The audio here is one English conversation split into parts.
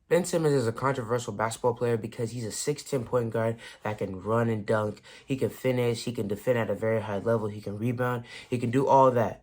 Ben Simmons is a controversial basketball player because he's a 6'10" point guard that can run and dunk. He can finish. He can defend at a very high level. He can rebound. He can do all that.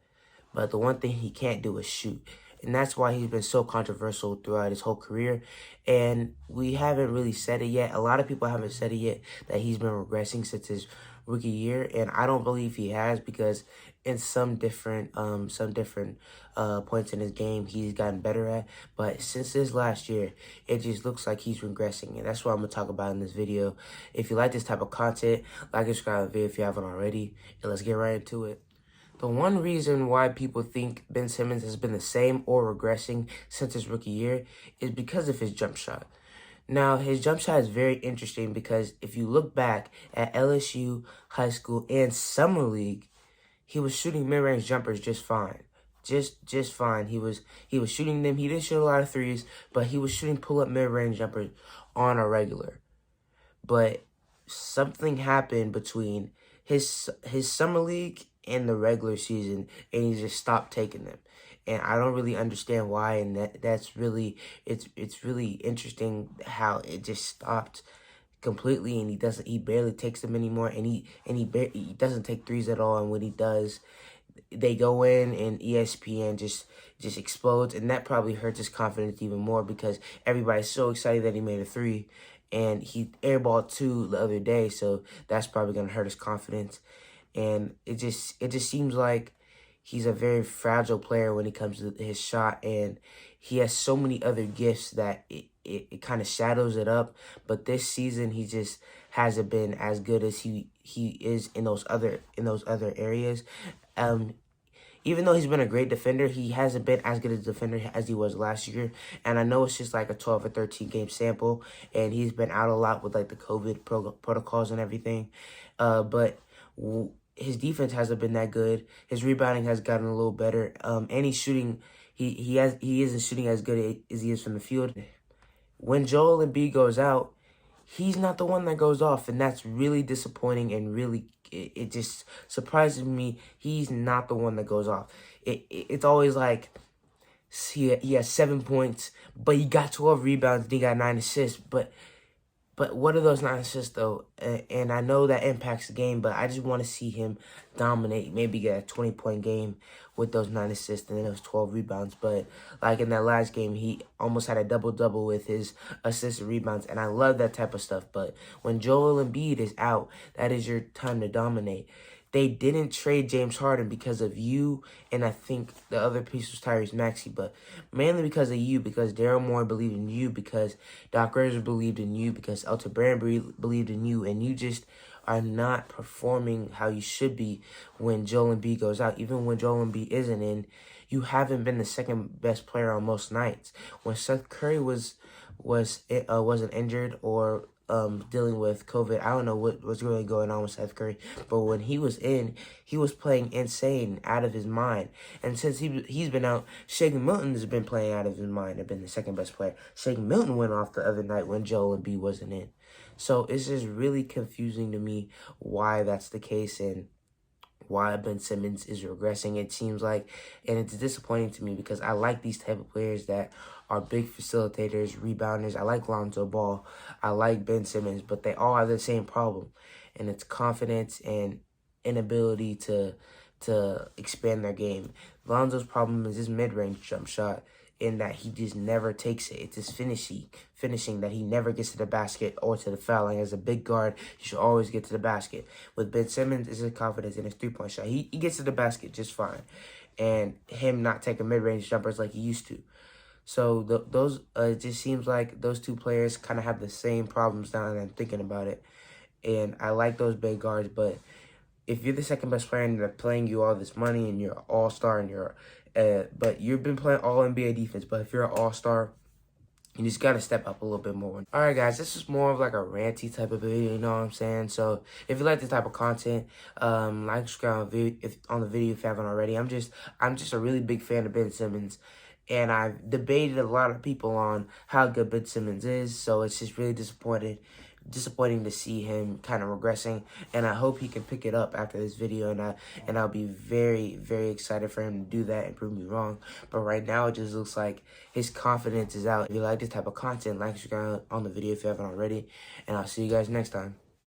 But the one thing he can't do is shoot. And that's why he's been so controversial throughout his whole career. And we haven't really said it yet. A lot of people haven't said it yet that he's been regressing since his rookie year. And I don't believe he has, because in some different points in his game he's gotten better at. But since this last year, it just looks like he's regressing. And that's what I'm going to talk about in this video. If you like this type of content, like and subscribe to the video if you haven't already. And let's get right into it. The one reason why people think Ben Simmons has been the same or regressing since his rookie year is because of his jump shot. Now, his jump shot is very interesting because if you look back at LSU, high school, and summer league, he was shooting mid-range jumpers just fine. Just fine. He was shooting them. He didn't shoot a lot of threes, but he was shooting pull-up mid-range jumpers on a regular. But something happened between his summer league and the regular season, and he just stopped taking them. And I don't really understand why, and that's really it's really interesting how it just stopped completely, and he barely takes them anymore, and he doesn't take threes at all, and when he does, they go in, and ESPN just explodes, and that probably hurts his confidence even more because everybody's so excited that he made a three, and he airballed two the other day, so that's probably gonna hurt his confidence. And it just seems like he's a very fragile player when it comes to his shot, and he has so many other gifts that it kind of shadows it up. But this season, he just hasn't been as good as he is in those other areas. Even though he's been a great defender, he hasn't been as good a defender as he was last year. And I know it's just like a 12 or 13 game sample, and he's been out a lot with like the COVID protocols and everything. But his defense hasn't been that good. His rebounding has gotten a little better. And he's shooting. He isn't shooting as good as he is from the field. When Joel Embiid goes out, he's not the one that goes off, and that's really disappointing, and really it just surprises me. He's not the one that goes off. It's always like he has 7 points, but he got 12 rebounds, and he got 9 assists, but what are those 9 assists, though? And I know that impacts the game, but I just want to see him dominate, maybe get a 20-point game with those 9 assists and then those 12 rebounds. But like in that last game, he almost had a double-double with his assists and rebounds, and I love that type of stuff. But when Joel Embiid is out, that is your time to dominate. They didn't trade James Harden because of you, and I think the other piece was Tyrese Maxey, but mainly because of you, because Daryl Morey believed in you, because Doc Rivers believed in you, because Elton Brand believed in you, and you just are not performing how you should be when Joel Embiid goes out. Even when Joel Embiid isn't in, you haven't been the second best player on most nights. When Seth Curry wasn't injured or dealing with COVID. I don't know what was really going on with Seth Curry, but when he was in, he was playing insane, out of his mind. And since he's been out, Shake Milton has been playing out of his mind and been the second best player. Shake Milton went off the other night when Joel Embiid wasn't in. So it's just really confusing to me why that's the case and why Ben Simmons is regressing, it seems like. And it's disappointing to me because I like these type of players that are big facilitators, rebounders. I like Lonzo Ball. I like Ben Simmons, but they all have the same problem. And it's confidence and inability to expand their game. Lonzo's problem is his mid-range jump shot, in that he just never takes it. It's his finishing that he never gets to the basket or to the foul line. As a big guard, you should always get to the basket. With Ben Simmons, it's his confidence in his three-point shot. He gets to the basket just fine. And him not taking mid-range jumpers like he used to. So it just seems like those two players kind of have the same problems now that I'm thinking about it. And I like those big guards, but if you're the second best player and they're playing you all this money and you're an all-star and but you've been playing all NBA defense, but if you're an all-star, you just got to step up a little bit more. All right, guys, this is more of like a ranty type of video, you know what I'm saying? So if you like this type of content, like, subscribe on the video if you haven't already. I'm just a really big fan of Ben Simmons. And I've debated a lot of people on how good Ben Simmons is, so it's just really disappointed disappointing to see him kind of regressing, and I hope he can pick it up after this video, and I'll be very, very excited for him to do that and prove me wrong. But right now, it just looks like his confidence is out. If you like this type of content, like, subscribe on the video if you haven't already, and I'll see you guys next time.